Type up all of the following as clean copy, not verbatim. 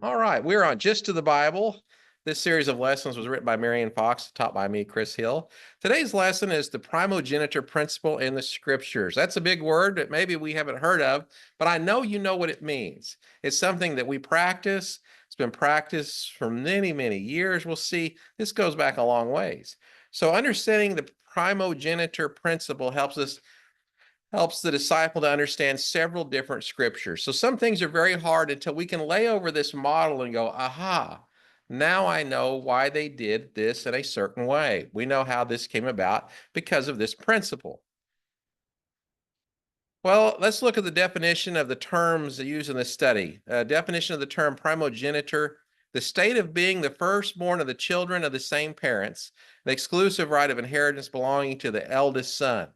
All right, we're on Just to the Bible. This series of lessons was written by Marion Fox, taught by me, Chris Hill. Today's lesson is the primogeniture principle in the scriptures. That's a big word that maybe we haven't heard of, but I know you know what it means. It's something that we practice. It's been practiced for many, many years. We'll see this goes back a long ways. So understanding the primogeniture principle helps the disciple to understand several different scriptures. So some things are very hard until we can lay over this model and go, aha, now I know why they did this in a certain way. We know how this came about because of this principle. Well, let's look at the definition of the terms used in this study. Definition of the term primogeniture, the state of being the firstborn of the children of the same parents, the exclusive right of inheritance belonging to the eldest son.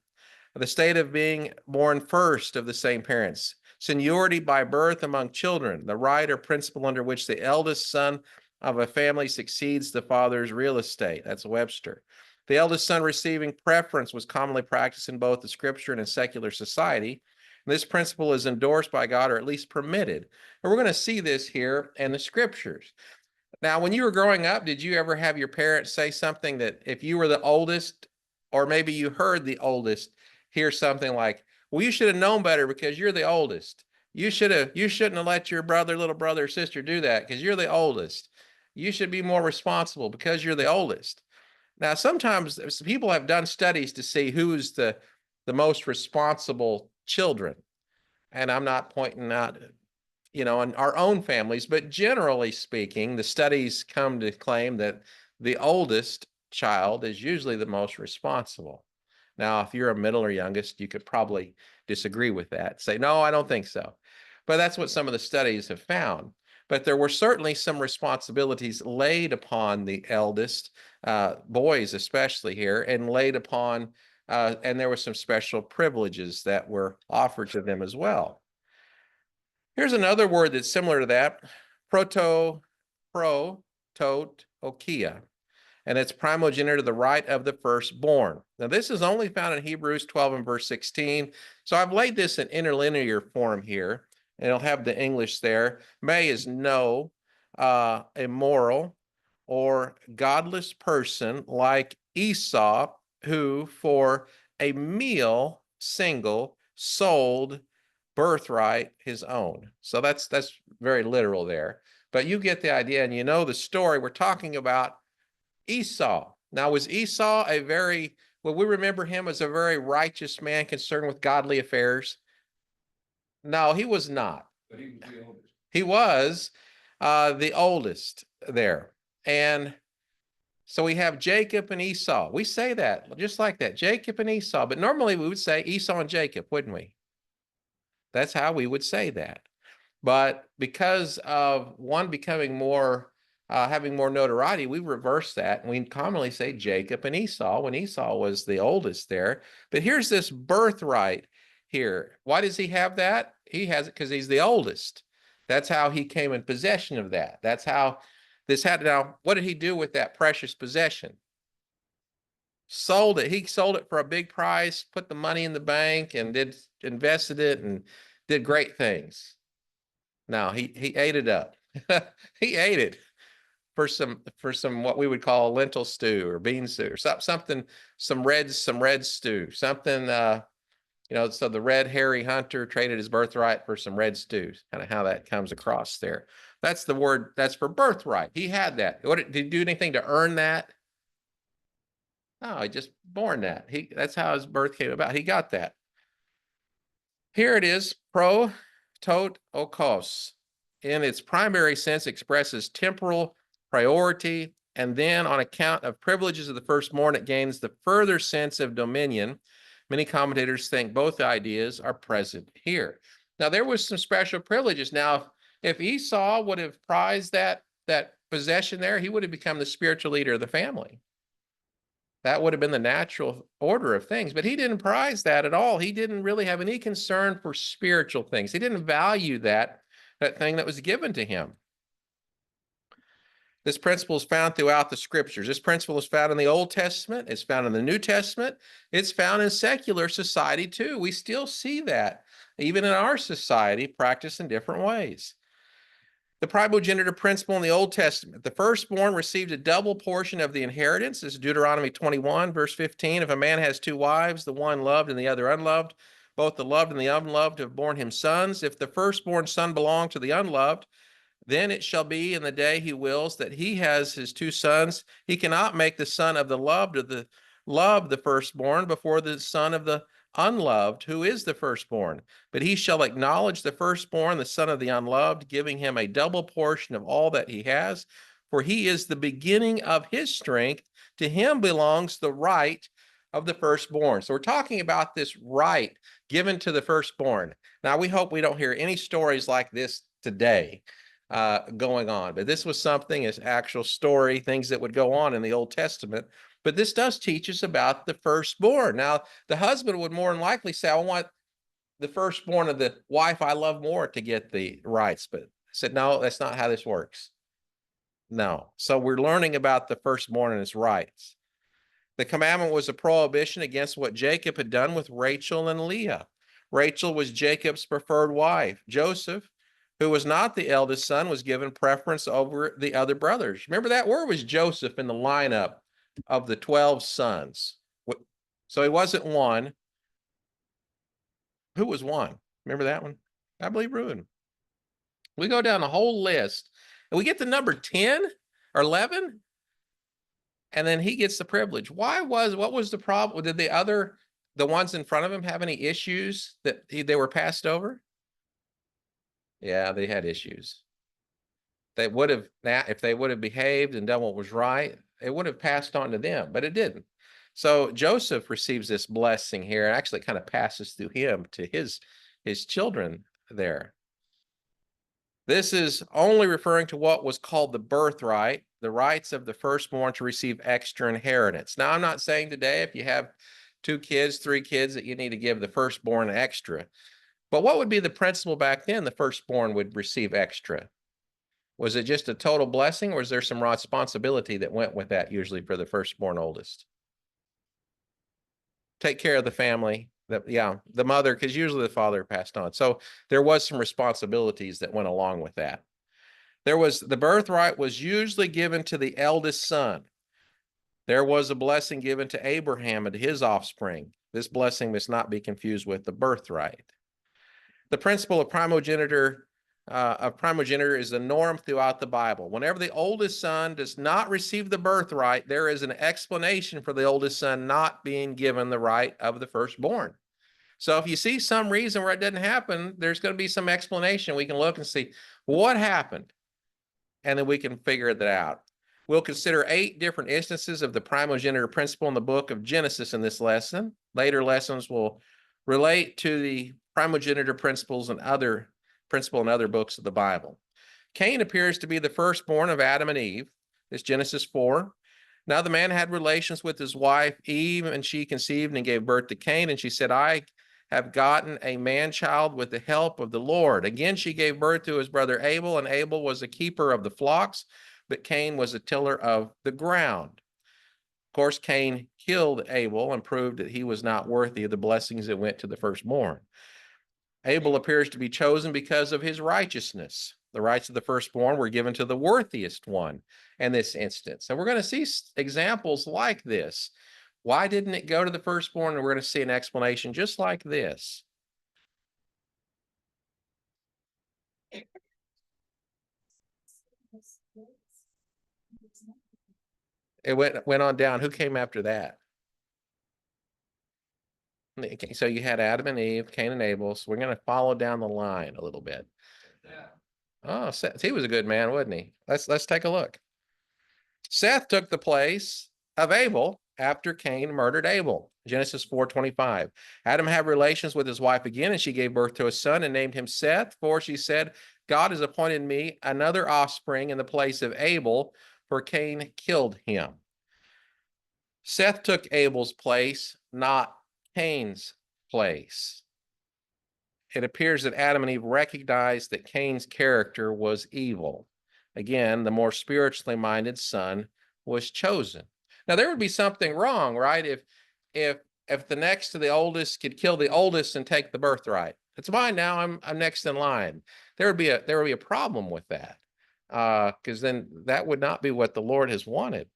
The state of being born first of the same parents, seniority by birth among children, the right or principle under which the eldest son of a family succeeds the father's real estate. That's Webster. The eldest son receiving preference was commonly practiced in both the scripture and in secular society. This principle is endorsed by God, or at least permitted. And we're going to see this here in the scriptures. Now, when you were growing up, did you ever have your parents say something that if you were the oldest, or maybe you heard the oldest hear something like, well, you should have known better because you're the oldest. You shouldn't have let your little brother or sister do that because you're the oldest. You should be more responsible because you're the oldest. Now, sometimes people have done studies to see who's the most responsible children. And I'm not pointing out, in our own families, but generally speaking, the studies come to claim that the oldest child is usually the most responsible. Now, if you're a middle or youngest, you could probably disagree with that. Say, no, I don't think so. But that's what some of the studies have found. But there were certainly some responsibilities laid upon the eldest, boys especially here, and laid upon, and there were some special privileges that were offered to them as well. Here's another word that's similar to that, prototokia, and it's primogeniture, the right of the firstborn. Now, this is only found in Hebrews 12 and verse 16. So I've laid this in interlinear form here, and it'll have the English there. May is no, immoral, or godless person like Esau, who for a meal single sold birthright his own. So that's very literal there. But you get the idea, and you know the story. We're talking about Esau. Now, was Esau well, we remember him as a very righteous man concerned with godly affairs? No, he was not. But he was the oldest. He was the oldest there. And so we have Jacob and Esau. We say that just like that, Jacob and Esau. But normally we would say Esau and Jacob, wouldn't we? That's how we would say that. But because of one becoming more, having more notoriety, we reverse that. And we commonly say Jacob and Esau when Esau was the oldest there. But here's this birthright here. Why does he have that? He has it because he's the oldest. That's how he came in possession of that. That's how this had. Now, what did he do with that precious possession? Sold it. He sold it for a big price, put the money in the bank, and invested it and did great things. No, he ate it up. He ate it for some what we would call a lentil stew or bean stew or something, some red stew, something so the red hairy hunter traded his birthright for some red stews, kind of how that comes across there. That's the word, that's for birthright. He had that. What did he do anything to earn that? No, he just born that. That's how his birth came about. He got that. Here it is, pro tot okos. In its primary sense, expresses temporal priority, and then on account of privileges of the firstborn, it gains the further sense of dominion. Many commentators think both ideas are present here. Now, there was some special privileges. Now, if Esau would have prized that possession there, he would have become the spiritual leader of the family. That would have been the natural order of things, but he didn't prize that at all. He didn't really have any concern for spiritual things. He didn't value that thing that was given to him. This principle is found throughout the scriptures. This principle is found in the Old Testament. It's found in the New Testament. It's found in secular society too. We still see that, even in our society, practiced in different ways. The primogeniture principle in the Old Testament. The firstborn received a double portion of the inheritance. This is Deuteronomy 21, verse 15. If a man has two wives, the one loved and the other unloved, both the loved and the unloved have borne him sons. If the firstborn son belong to the unloved, then it shall be in the day he wills that he has his two sons. He cannot make the son of the loved or the loved the firstborn before the son of the unloved, who is the firstborn. But he shall acknowledge the firstborn, the son of the unloved, giving him a double portion of all that he has. For he is the beginning of his strength. To him belongs the right of the firstborn. So we're talking about this right given to the firstborn. Now, we hope we don't hear any stories like this today going on, but this was something, as actual story, things that would go on in the Old Testament. But this does teach us about the firstborn. Now, the husband would more than likely say, I want the firstborn of the wife I love more to get the rights. But I said, no, that's not how this works. No. So we're learning about the firstborn and his rights. The commandment was a prohibition against what Jacob had done with Rachel and Leah. Rachel was Jacob's preferred wife. Joseph, who was not the eldest son, was given preference over the other brothers. Remember that? Where was Joseph in the lineup of the 12 sons? So he wasn't one. Who was one? Remember that one? I believe Reuben. We go down the whole list and we get to number 10 or 11, and then he gets the privilege. What was the problem? Did the ones in front of him have any issues that they were passed over? Yeah, they had issues. They would have, if they would have behaved and done what was right, it would have passed on to them, but it didn't. So Joseph receives this blessing here, and actually kind of passes through him to his children there. This is only referring to what was called the birthright, the rights of the firstborn to receive extra inheritance. Now, I'm not saying today if you have 2 kids, 3 kids, that you need to give the firstborn extra. But what would be the principle back then? The firstborn would receive extra. Was it just a total blessing, or was there some responsibility that went with that, usually for the firstborn oldest? Take care of the family. The mother, because usually the father passed on. So there was some responsibilities that went along with that. The birthright was usually given to the eldest son. There was a blessing given to Abraham and to his offspring. This blessing must not be confused with the birthright. The principle of primogeniture is the norm throughout the Bible. Whenever the oldest son does not receive the birthright, there is an explanation for the oldest son not being given the right of the firstborn. So if you see some reason where it didn't happen, there's going to be some explanation. We can look and see what happened, and then we can figure that out. We'll consider 8 different instances of the primogeniture principle in the book of Genesis in this lesson. Later lessons will relate to the primogeniture principle in other books of the Bible. Cain appears to be the firstborn of Adam and Eve. It's Genesis 4. Now the man had relations with his wife Eve, and she conceived and gave birth to Cain, and she said, I have gotten a man-child with the help of the Lord. Again, she gave birth to his brother Abel, and Abel was a keeper of the flocks, but Cain was a tiller of the ground. Of course, Cain killed Abel and proved that he was not worthy of the blessings that went to the firstborn. Abel appears to be chosen because of his righteousness. The rights of the firstborn were given to the worthiest one in this instance. And we're going to see examples like this. Why didn't it go to the firstborn? And we're going to see an explanation just like this. It went on down. Who came after that? Okay, so you had Adam and Eve, Cain and Abel. So we're going to follow down the line a little bit. Yeah. Oh, Seth, he was a good man, wasn't he? Let's take a look. Seth took the place of Abel after Cain murdered Abel. Genesis 4:25. Adam had relations with his wife again, and she gave birth to a son and named him Seth, for she said, God has appointed me another offspring in the place of Abel, for Cain killed him. Seth took Abel's place, not Cain's place. It appears that Adam and Eve recognized that Cain's character was evil. Again, the more spiritually minded son was chosen. Now, there would be something wrong, right? If the next to the oldest could kill the oldest and take the birthright. It's mine now. I'm next in line. There would be a problem with that. because then that would not be what the Lord has wanted.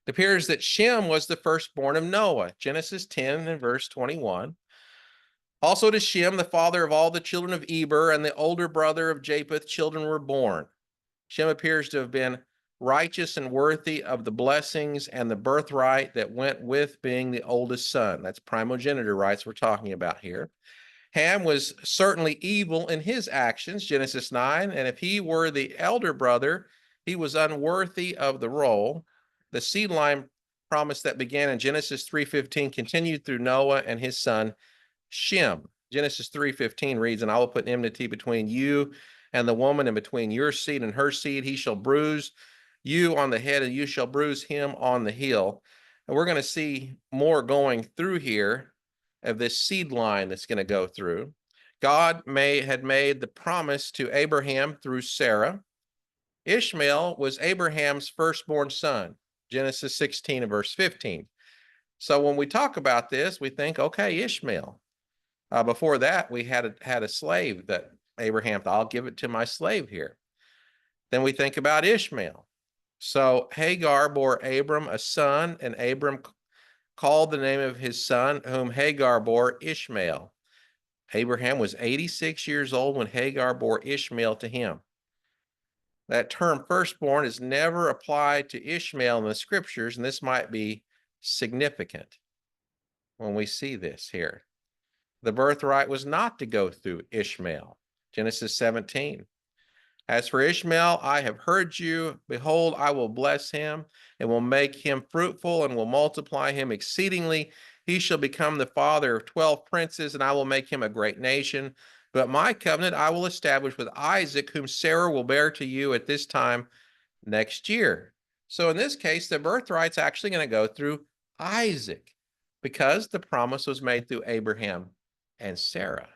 It appears that Shem was the firstborn of Noah, Genesis 10 and verse 21. Also to Shem, the father of all the children of Eber and the older brother of Japheth, children were born. Shem appears to have been righteous and worthy of the blessings and the birthright that went with being the oldest son. That's primogeniture rights we're talking about here. Ham was certainly evil in his actions, Genesis 9, and if he were the elder brother, he was unworthy of the role. The seed line promise that began in Genesis 3:15 continued through Noah and his son Shem. Genesis 3:15 reads, and I will put enmity between you and the woman, and between your seed and her seed. He shall bruise you on the head, and you shall bruise him on the heel. And we're going to see more going through here of this seed line that's going to go through. God had made the promise to Abraham through Sarah. Ishmael was Abraham's firstborn son, Genesis 16 and verse 15. So when we talk about this, we think, okay, Ishmael. Before that, we had a slave that Abraham thought, I'll give it to my slave here. Then we think about Ishmael. So Hagar bore Abram a son, and Abram called the name of his son, whom Hagar bore, Ishmael. Abraham was 86 years old when Hagar bore Ishmael to him. That term firstborn is never applied to Ishmael in the scriptures, and this might be significant when we see this here. The birthright was not to go through Ishmael, Genesis 17. As for Ishmael, I have heard you. Behold, I will bless him and will make him fruitful and will multiply him exceedingly. He shall become the father of 12 princes, and I will make him a great nation. But my covenant I will establish with Isaac, whom Sarah will bear to you at this time next year. So in this case, the birthright's actually going to go through Isaac because the promise was made through Abraham and Sarah.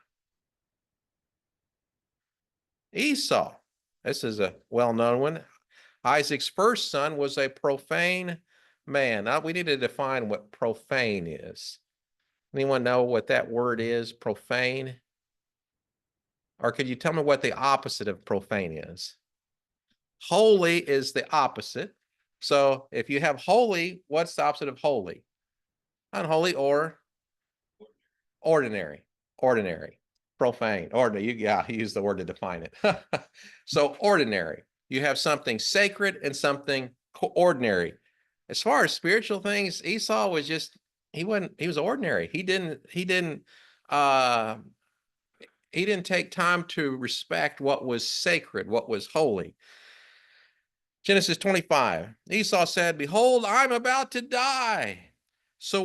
Esau. This is a well-known one. Isaac's first son was a profane man. Now, we need to define what profane is. Anyone know what that word is, profane? Or could you tell me what the opposite of profane is? Holy is the opposite. So if you have holy, what's the opposite of holy? Unholy or ordinary. Ordinary. Profane. Ordinary. You use the word to define it. So ordinary. You have something sacred and something ordinary. As far as spiritual things, Esau was just, he was ordinary. He didn't take time to respect what was sacred, what was holy. Genesis 25, Esau said, behold, I'm about to die. So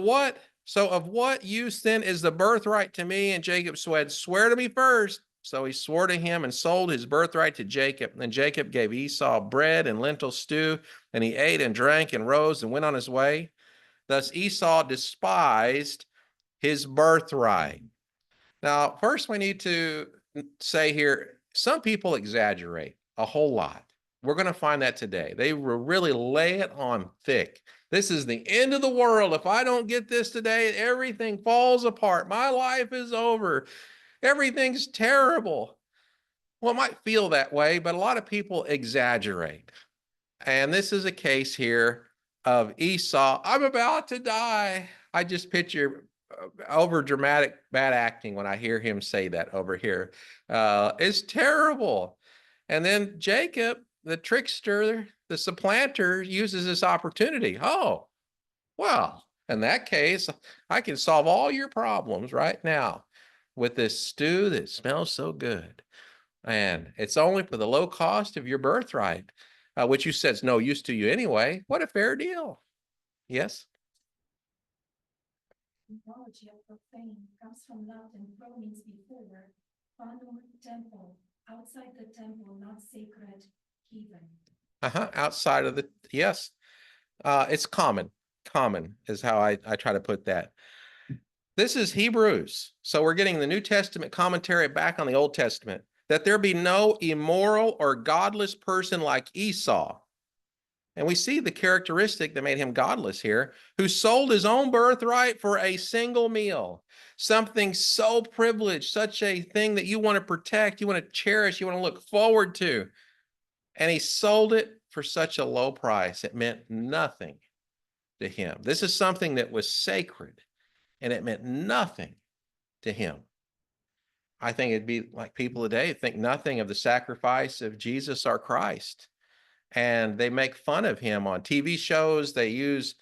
of what use then is the birthright to me? And Jacob said, swear to me first. So he swore to him and sold his birthright to Jacob. And Jacob gave Esau bread and lentil stew, and he ate and drank and rose and went on his way. Thus Esau despised his birthright. Now, first we need to say here, some people exaggerate a whole lot. We're going to find that today. They will really lay it on thick. This is the end of the world. If I don't get this today, everything falls apart. My life is over. Everything's terrible. Well, it might feel that way, but a lot of people exaggerate. And this is a case here of Esau. I'm about to die. I just picture over dramatic bad acting when I hear him say that over here. It's terrible. And then Jacob, the trickster, the supplanter, uses this opportunity. Oh, well, in that case, I can solve all your problems right now with this stew that smells so good. And it's only for the low cost of your birthright, which you said is no use to you anyway. What a fair deal. Yes? The etymology of profane comes from Latin pro means before, fanum temple, outside the temple, not sacred, heathen. Outside of the, yes. It's common. Common is how I try to put that. This is Hebrews. So we're getting the New Testament commentary back on the Old Testament. That there be no immoral or godless person like Esau, And we see the characteristic that made him godless here, who sold his own birthright for a single meal. Something so privileged, such a thing that you want to protect, you want to cherish, you want to look forward to. And he sold it for such a low price. It meant nothing to him. This is something that was sacred, and it meant nothing to him. I think it'd be like people today think nothing of the sacrifice of Jesus our Christ. And they make fun of him on TV shows. They use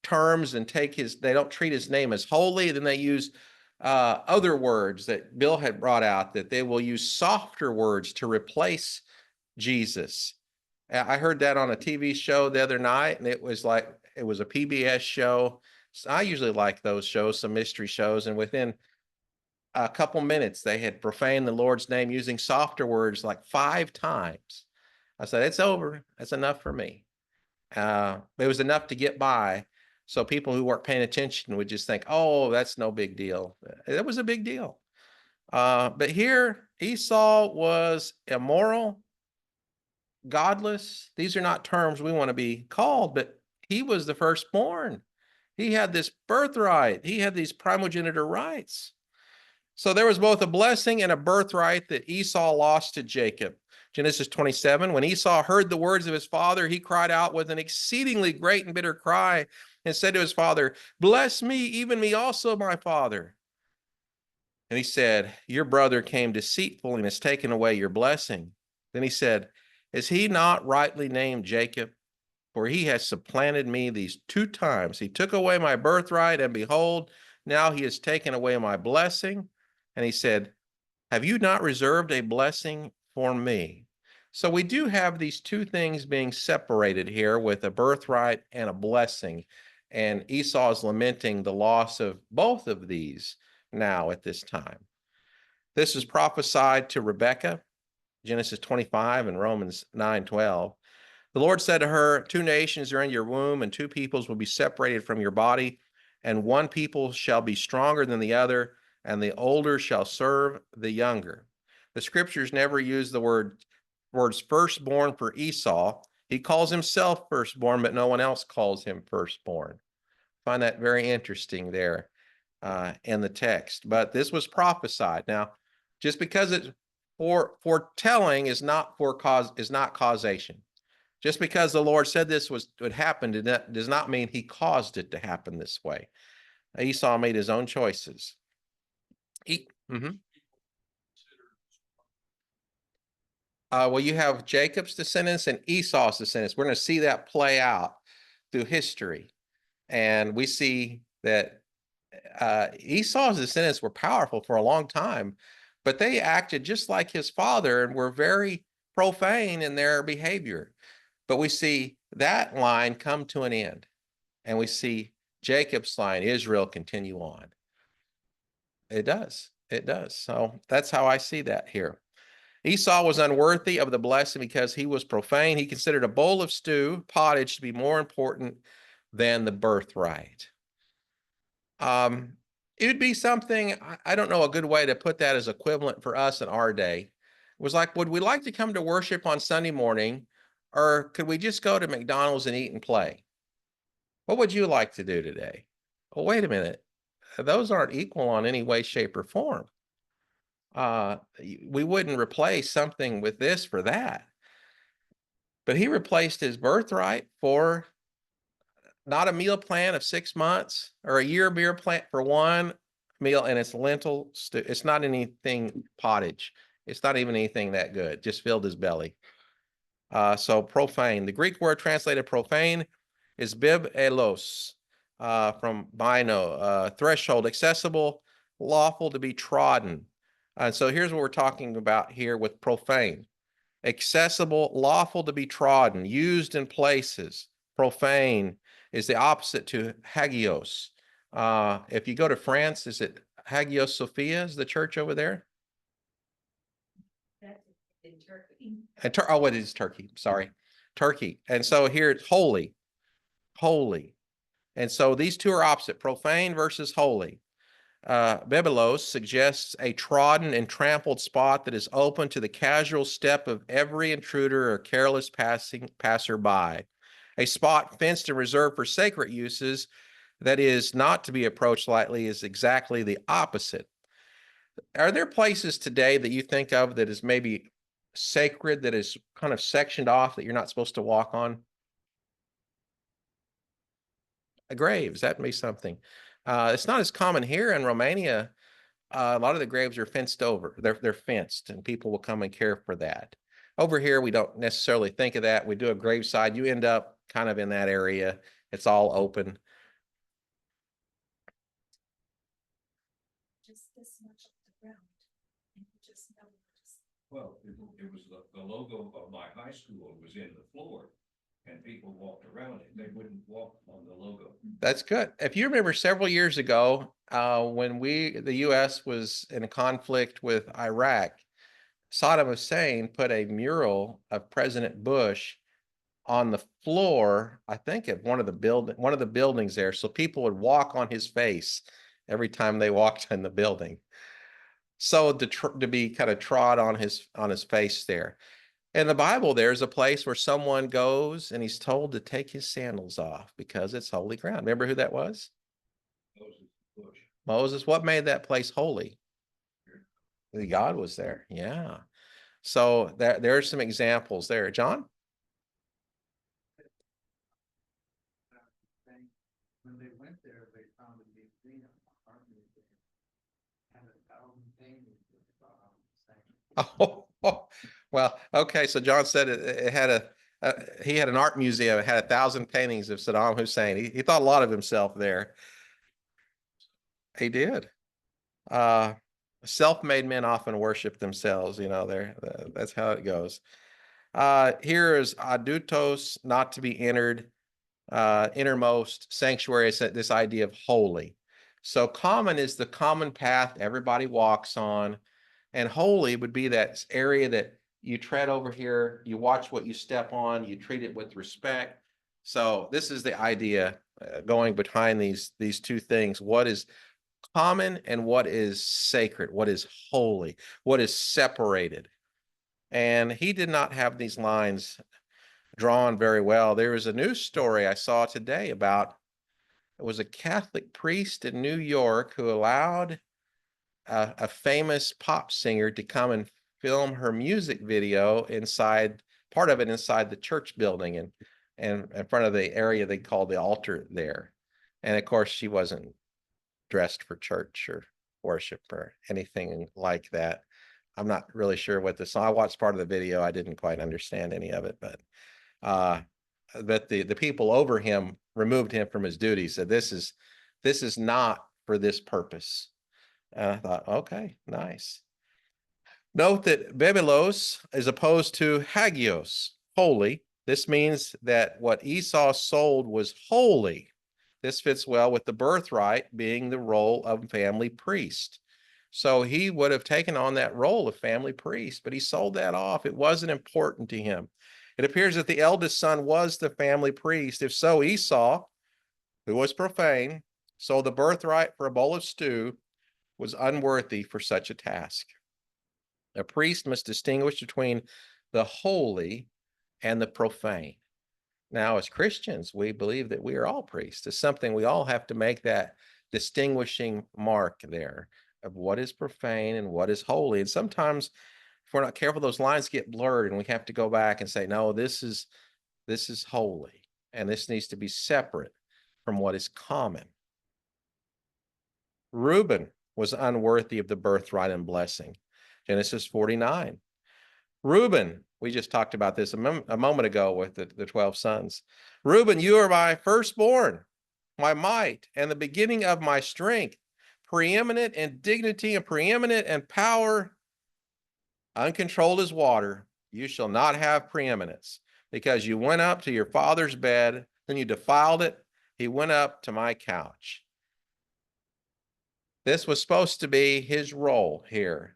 terms and they don't treat his name as holy. Then they use other words that Bill had brought out, that they will use softer words to replace Jesus. I heard that on a TV show the other night, and it was a PBS show. So I usually like those shows, some mystery shows, and within a couple minutes, they had profaned the Lord's name using softer words like 5 times. I said, it's over. That's enough for me. It was enough to get by. So people who weren't paying attention would just think, oh, that's no big deal. It was a big deal. But here, Esau was immoral, godless. These are not terms we want to be called, but he was the firstborn. He had this birthright. He had these primogeniture rights. So there was both a blessing and a birthright that Esau lost to Jacob. Genesis 27, when Esau heard the words of his father, he cried out with an exceedingly great and bitter cry and said to his father, bless me, even me also, my father. And he said, your brother came deceitfully and has taken away your blessing. Then he said, is he not rightly named Jacob? For he has supplanted me these 2 times. He took away my birthright, and behold, now he has taken away my blessing. And he said, have you not reserved a blessing for me? So we do have these 2 things being separated here, with a birthright and a blessing. And Esau is lamenting the loss of both of these now at this time. This is prophesied to Rebekah, Genesis 25 and Romans 9:12. The Lord said to her, 2 nations are in your womb, and 2 peoples will be separated from your body, and one people shall be stronger than the other, and the older shall serve the younger. The scriptures never use the words firstborn for Esau. He calls himself firstborn, but no one else calls him firstborn. I find that very interesting there in the text. But this was prophesied. Now, just because it's foretelling is not causation. Just because the Lord said this would happen does not mean he caused it to happen this way. Esau made his own choices. Well, you have Jacob's descendants and Esau's descendants. We're going to see that play out through history. And we see that Esau's descendants were powerful for a long time, but they acted just like his father and were very profane in their behavior. But we see that line come to an end, and we see Jacob's line, Israel, continue on. It does. It does. So that's how I see that here. Esau was unworthy of the blessing because he was profane. He considered a bowl of stew, pottage, to be more important than the birthright. It would be something, I don't know a good way to put that as equivalent for us in our day. It was like, would we like to come to worship on Sunday morning, or could we just go to McDonald's and eat and play? What would you like to do today? Well, wait a minute. Those aren't equal on any way, shape, or form. We wouldn't replace something with this for that. But he replaced his birthright for not a meal plan of 6 months or a year meal plan for one meal, and it's lentil stew. It's not anything pottage. It's not even anything that good. Just filled his belly. So profane. The Greek word translated profane is bibelos, from bino, threshold, accessible, lawful to be trodden. And so here's what we're talking about here with profane. Accessible, lawful to be trodden, used in places. Profane is the opposite to hagios. If you go to France, is it Hagios Sophia is the church over there? In Turkey. Oh, it is Turkey. Sorry. Turkey. And so here it's holy. Holy. And so these 2 are opposite, profane versus holy. Bibelos suggests a trodden and trampled spot that is open to the casual step of every intruder or careless passerby. A spot fenced and reserved for sacred uses that is not to be approached lightly is exactly the opposite. Are there places today that you think of that is maybe sacred, that is kind of sectioned off that you're not supposed to walk on? Graves, that may be something. It's not as common here in Romania. A lot of the graves are fenced over. They're fenced, and people will come and care for that. Over here, we don't necessarily think of that. We do a graveside. You end up kind of in that area. It's all open. Just this much of the ground. And you just never noticed. Well, it was the logo of my high school was in the floor and people walked around it. They wouldn't walk on the logo. That's good. If you remember several years ago, when the U.S. was in a conflict with Iraq, Saddam Hussein put a mural of President Bush on the floor, I think at one of the buildings there, so people would walk on his face every time they walked in the building. So to be kind of trod on his face there. In the Bible, there's a place where someone goes and he's told to take his sandals off because it's holy ground. Remember who that was? Moses Bush. Moses. What made that place holy? God was there. Yeah. So there are some examples there. John? When they went there, they found a museum, art museum, and 1,000 paintings of Saddam Hussein. Oh, well, okay. So John said it had he had an art museum. It had 1,000 paintings of Saddam Hussein. He thought a lot of himself there. He did. Self-made men often worship themselves. You know, that's how it goes. Here is adutos, not to be entered. Innermost sanctuary is this idea of holy. So common is the common path everybody walks on, and holy would be that area that you tread over here, you watch what you step on, you treat it with respect. So this is the idea going behind these two things. What is common and what is sacred, what is holy, what is separated. And he did not have these lines drawn very well. There was a news story I saw today about it was a Catholic priest in New York who allowed a famous pop singer to come and film her music video inside, part of it inside the church building and in front of the area they call the altar there. And of course, she wasn't dressed for church or worship or anything like that. I'm not really sure what this. I watched part of the video. I didn't quite understand any of it, but the people over him removed him from his duties. Said this is not for this purpose. And I thought, okay, nice. Note that bebelos is opposed to hagios, holy. This means that what Esau sold was holy. This fits well with the birthright being the role of family priest. So he would have taken on that role of family priest, but he sold that off. It wasn't important to him. It appears that the eldest son was the family priest. If so, Esau, who was profane, sold the birthright for a bowl of stew, was unworthy for such a task. A priest must distinguish between the holy and the profane. Now, as Christians, we believe that we are all priests. It's something we all have to make that distinguishing mark there of what is profane and what is holy. And sometimes, if we're not careful, those lines get blurred, and we have to go back and say, no, this is holy, and this needs to be separate from what is common. Reuben was unworthy of the birthright and blessing. Genesis 49. Reuben, we just talked about this a moment ago with the 12 sons. Reuben, you are my firstborn, my might, and the beginning of my strength, preeminent in dignity and preeminent in power, uncontrolled as water. You shall not have preeminence, because you went up to your father's bed, then you defiled it. He went up to my couch. This was supposed to be his role here.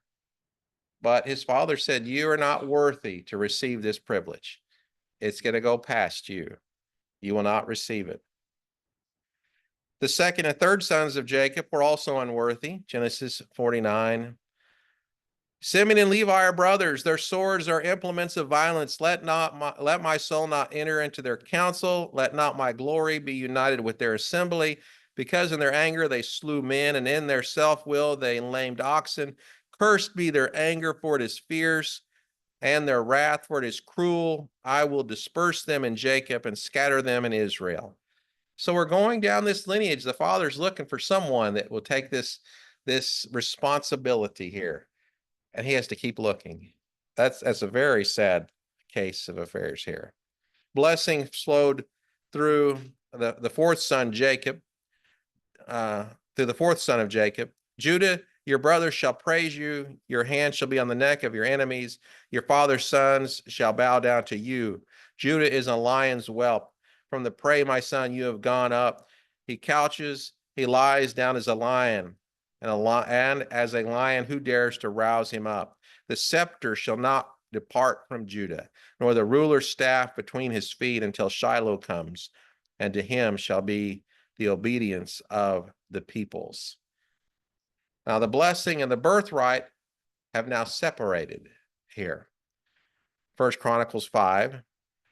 But his father said, you are not worthy to receive this privilege. It's going to go past you. You will not receive it. The second and third sons of Jacob were also unworthy. Genesis 49. Simeon and Levi are brothers. Their swords are implements of violence. Let my soul not enter into their council. Let not my glory be united with their assembly. Because in their anger they slew men, and in their self-will they lamed oxen. Cursed be their anger, for it is fierce, and their wrath, for it is cruel. I will disperse them in Jacob and scatter them in Israel. So we're going down this lineage. The Father's looking for someone that will take this responsibility here. And he has to keep looking. That's a very sad case of affairs here. Blessing flowed through the fourth son, Jacob, through the fourth son of Jacob. Judah, your brothers shall praise you. Your hand shall be on the neck of your enemies. Your father's sons shall bow down to you. Judah is a lion's whelp. From the prey, my son, you have gone up. He couches, he lies down as a lion. And as a lion, who dares to rouse him up? The scepter shall not depart from Judah, nor the ruler's staff between his feet until Shiloh comes, and to him shall be the obedience of the peoples. Now, the blessing and the birthright have now separated here. 1 Chronicles 5.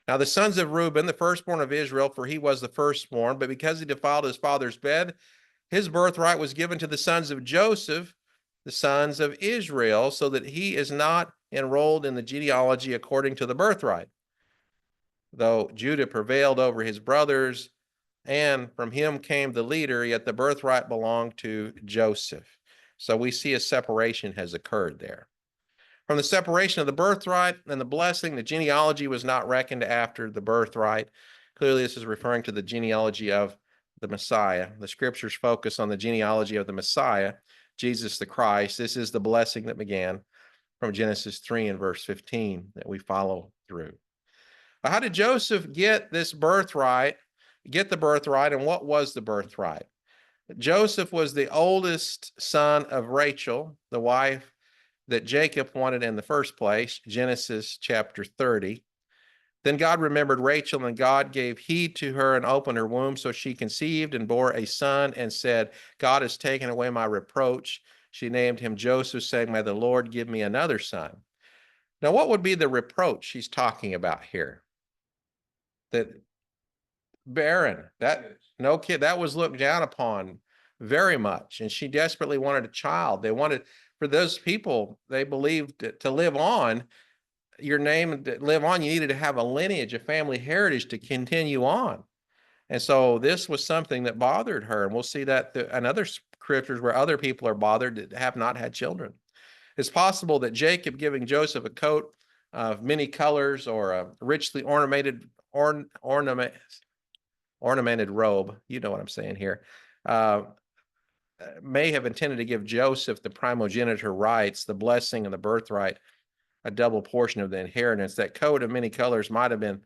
Now, the sons of Reuben, the firstborn of Israel, for he was the firstborn, but because he defiled his father's bed, his birthright was given to the sons of Joseph, the sons of Israel, so that he is not enrolled in the genealogy according to the birthright. Though Judah prevailed over his brothers, and from him came the leader, yet the birthright belonged to Joseph. So we see a separation has occurred there. From the separation of the birthright and the blessing, the genealogy was not reckoned after the birthright. Clearly, this is referring to the genealogy of the Messiah. The scriptures focus on the genealogy of the Messiah, Jesus the Christ. This is the blessing that began from Genesis 3 and verse 15 that we follow through. But how did Joseph get the birthright, and what was the birthright? Joseph was the oldest son of Rachel, the wife that Jacob wanted in the first place, Genesis chapter 30. Then God remembered Rachel, and God gave heed to her and opened her womb. So she conceived and bore a son and said, God has taken away my reproach. She named him Joseph, saying, may the Lord give me another son. Now, what would be the reproach she's talking about here? That barren, no kid, that was looked down upon very much. And she desperately wanted a child. They wanted, for those people, they believed to live on, your name to live on, you needed to have a lineage, a family heritage to continue on. And so this was something that bothered her. And we'll see that in other scriptures where other people are bothered that have not had children. It's possible that Jacob giving Joseph a coat of many colors or a richly ornamented robe, you know what I'm saying here, may have intended to give Joseph the primogeniture rights, the blessing and the birthright, a double portion of the inheritance. That coat of many colors might have been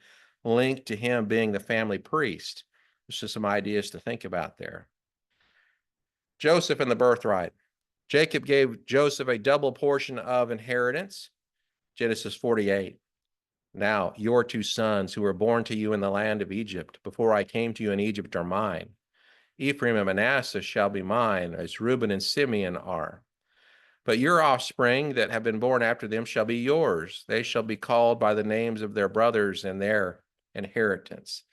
linked to him being the family priest. There's just some ideas to think about there. Joseph and the birthright. Jacob gave Joseph a double portion of inheritance. Genesis 48. Now, your two sons who were born to you in the land of Egypt, before I came to you in Egypt, are mine. Ephraim and Manasseh shall be mine, as Reuben and Simeon are. But your offspring that have been born after them shall be yours. They shall be called by the names of their brothers and their inheritance.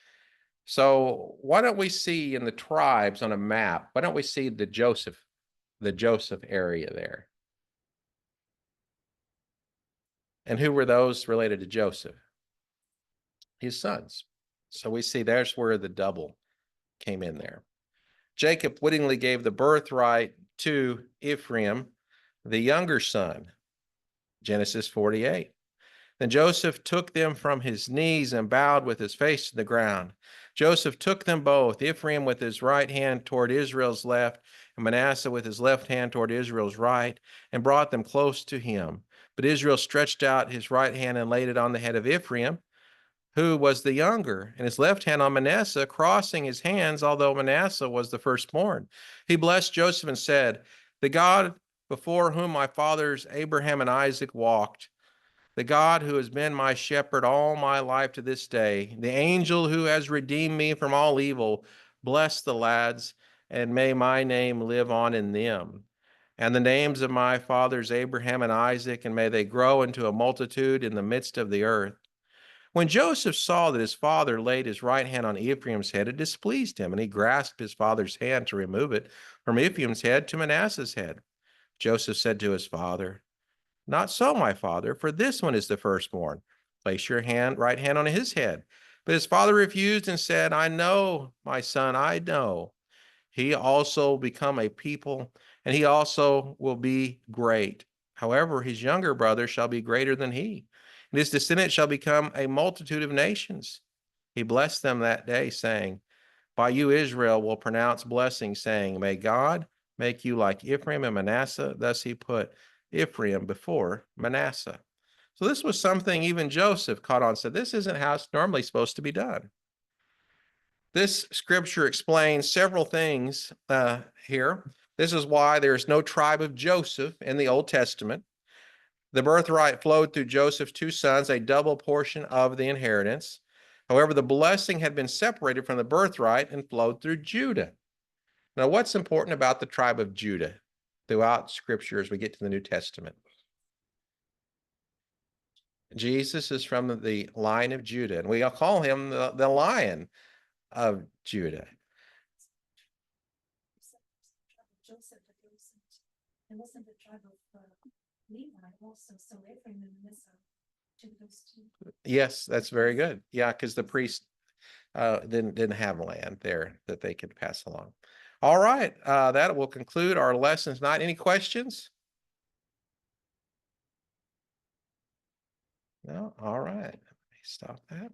So why don't we see in the tribes on a map, why don't we see the Joseph area there? And who were those related to Joseph? His sons. So we see there's where the double came in there. Jacob wittingly gave the birthright to Ephraim, the younger son. Genesis 48. Then Joseph took them from his knees and bowed with his face to the ground. Joseph took them both, Ephraim with his right hand toward Israel's left, and Manasseh with his left hand toward Israel's right, and brought them close to him. But Israel stretched out his right hand and laid it on the head of Ephraim, who was the younger, and his left hand on Manasseh, crossing his hands, although Manasseh was the firstborn. He blessed Joseph and said, the God before whom my fathers Abraham and Isaac walked, the God who has been my shepherd all my life to this day, the angel who has redeemed me from all evil, bless the lads, and may my name live on in them. and the names of my fathers Abraham and Isaac, and may they grow into a multitude in the midst of the earth. When Joseph saw that his father laid his right hand on Ephraim's head, it displeased him, and he grasped his father's hand to remove it from Ephraim's head to Manasseh's head. Joseph said to his father, "Not so, my father, for this one is the firstborn. Place your right hand on his head." But his father refused and said, "I know, my son, I know. He also will become a people, and he also will be great. However, his younger brother shall be greater than he, and his descendants shall become a multitude of nations." He blessed them that day, saying, "By you Israel will pronounce blessing, saying, may God make you like Ephraim and Manasseh." Thus he put Ephraim before Manasseh. So this was something even Joseph caught on, said, this isn't how it's normally supposed to be done. This scripture explains several things here. This is why there's no tribe of Joseph in the Old Testament. The birthright flowed through Joseph's two sons, a double portion of the inheritance. However, the blessing had been separated from the birthright and flowed through Judah. Now, what's important about the tribe of Judah throughout Scripture as we get to the New Testament? Jesus is from the line of Judah, and we all call him the Lion of Judah. Joseph, it wasn't the tribe of Levi also, so Ephraim and Manasseh took those two. Yes, that's very good. Yeah, because the priest didn't have land there that they could pass along. All right, that will conclude our lesson tonight. Any questions? No? All right. Let me stop that.